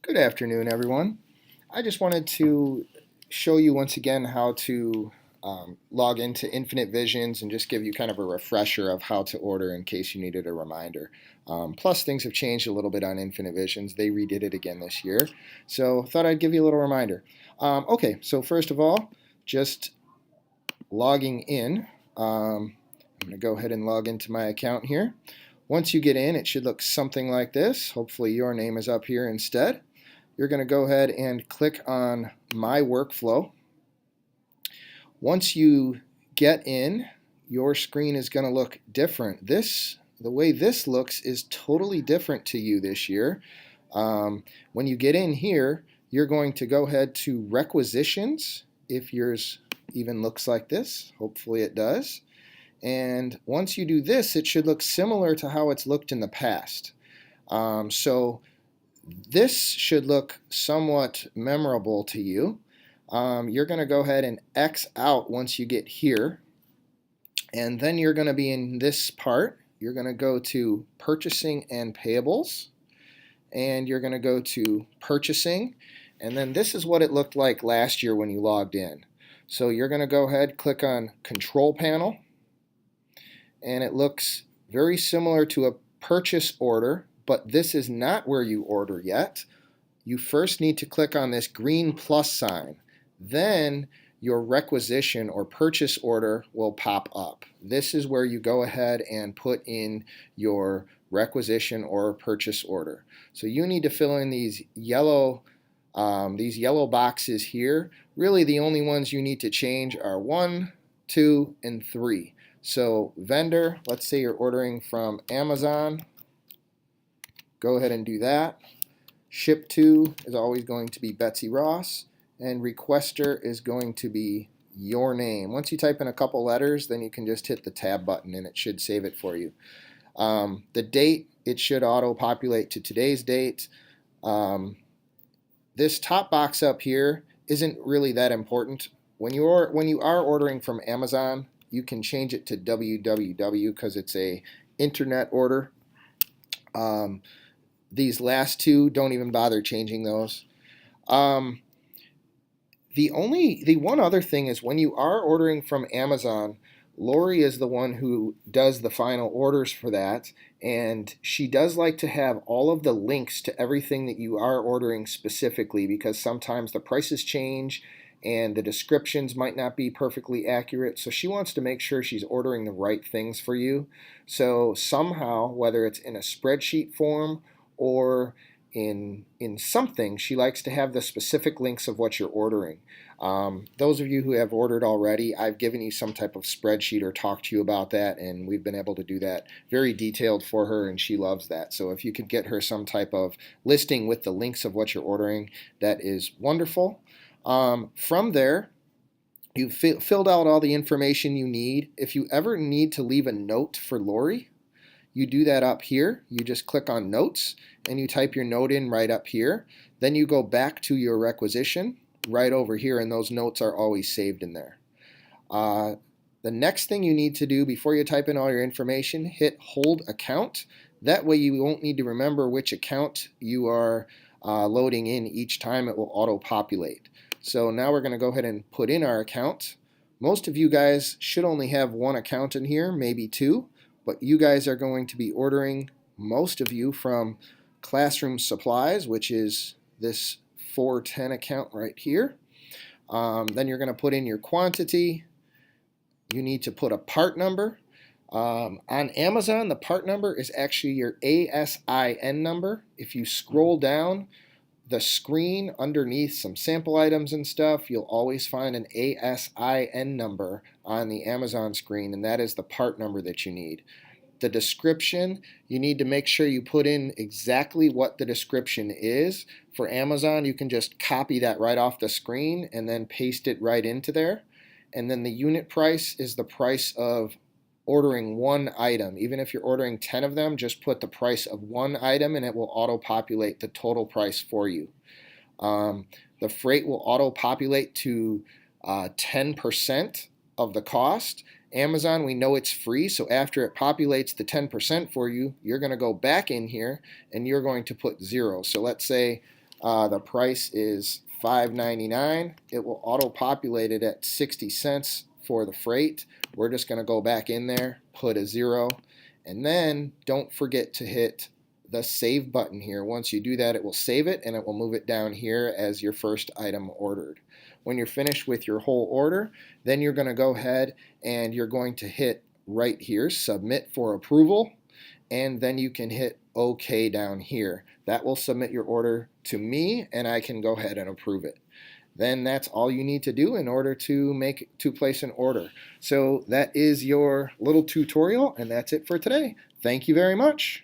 Good afternoon, everyone. I just wanted to show you once again how to log into Infinite Visions and just give you kind of a refresher of how to order in case you needed a reminder. Plus, things have changed a little bit on Infinite Visions. They redid it again this year. So, thought I'd give you a little reminder. Okay, so first of all, just logging in. I'm going to go ahead and log into my account here. Once you get in, it should look something like this. Hopefully, your name is up here instead. You're going to go ahead and click on My Workflow. Once you get in, your screen is going to look different. The way this looks is totally different to you this year. When you get in here, you're going to go ahead to Requisitions, if yours even looks like this. Hopefully it does. And once you do this, it should look similar to how it's looked in the past. So this should look somewhat memorable to you. You're going to go ahead and X out once you get here. And then you're going to be in this part. You're going to go to Purchasing and Payables. And you're going to go to Purchasing. And then this is what it looked like last year when you logged in. So you're going to go ahead, click on Control Panel. And it looks very similar to a purchase order, but this is not where you order yet. You first need to click on this green plus sign. Then your requisition or purchase order will pop up. This is where you go ahead and put in your requisition or purchase order. So you need to fill in these yellow boxes here. Really, the only ones you need to change are 1, 2, and 3. So vendor, let's say you're ordering from Amazon. Go ahead and do that. Ship to is always going to be Betsy Ross. And requester is going to be your name. Once you type in a couple letters, then you can just hit the tab button and it should save it for you. The date, it should auto-populate to today's date. This top box up here isn't really that important. When you are ordering from Amazon, you can change it to www because it's a internet order. These last two, don't even bother changing those. The one other thing is when you are ordering from Amazon, Lori is the one who does the final orders for that, and she does like to have all of the links to everything that you are ordering specifically because sometimes the prices change and the descriptions might not be perfectly accurate. So she wants to make sure she's ordering the right things for you. So somehow, whether it's in a spreadsheet form or in something, she likes to have the specific links of what you're ordering. Those of you who have ordered already, I've given you some type of spreadsheet or talked to you about that, and we've been able to do that very detailed for her, and she loves that. So if you could get her some type of listing with the links of what you're ordering, that is wonderful. From there, you've filled out all the information you need. If you ever need to leave a note for Lori, you do that up here. You just click on Notes and you type your note in right up here. Then you go back to your requisition right over here, and those notes are always saved in there. The next thing you need to do before you type in all your information, hit Hold Account. That way you won't need to remember which account you are loading in each time. It will auto-populate. So now we're going to go ahead and put in our account. Most of you guys should only have one account in here, maybe two, but you guys are going to be ordering, most of you, from Classroom Supplies, which is this 410 account right here. Then you're going to put in your quantity. You need to put a part number. On Amazon, the part number is actually your ASIN number. If you scroll down the screen underneath some sample items and stuff, you'll always find an ASIN number on the Amazon screen, and that is the part number that you need. The description, you need to make sure you put in exactly what the description is. For Amazon, you can just copy that right off the screen and then paste it right into there. And then the unit price is the price of ordering one item. Even if you're ordering 10 of them, just put the price of one item and it will auto-populate the total price for you. The freight will auto-populate to 10% of the cost. Amazon, we know it's free, so after it populates the 10% for you, you're going to go back in here and you're going to put 0. So let's say The price is $5.99. It will auto-populate it at 60 cents for the freight. We're just going to go back in there, put a 0, and then don't forget to hit the save button here. Once you do that, it will save it and it will move it down here as your first item ordered. When you're finished with your whole order, then you're going to go ahead and you're going to hit right here, submit for approval, and then you can hit OK down here. That will submit your order to me and I can go ahead and approve it. Then that's all you need to do in order to place an order. So that is your little tutorial, and that's it for today. Thank you very much.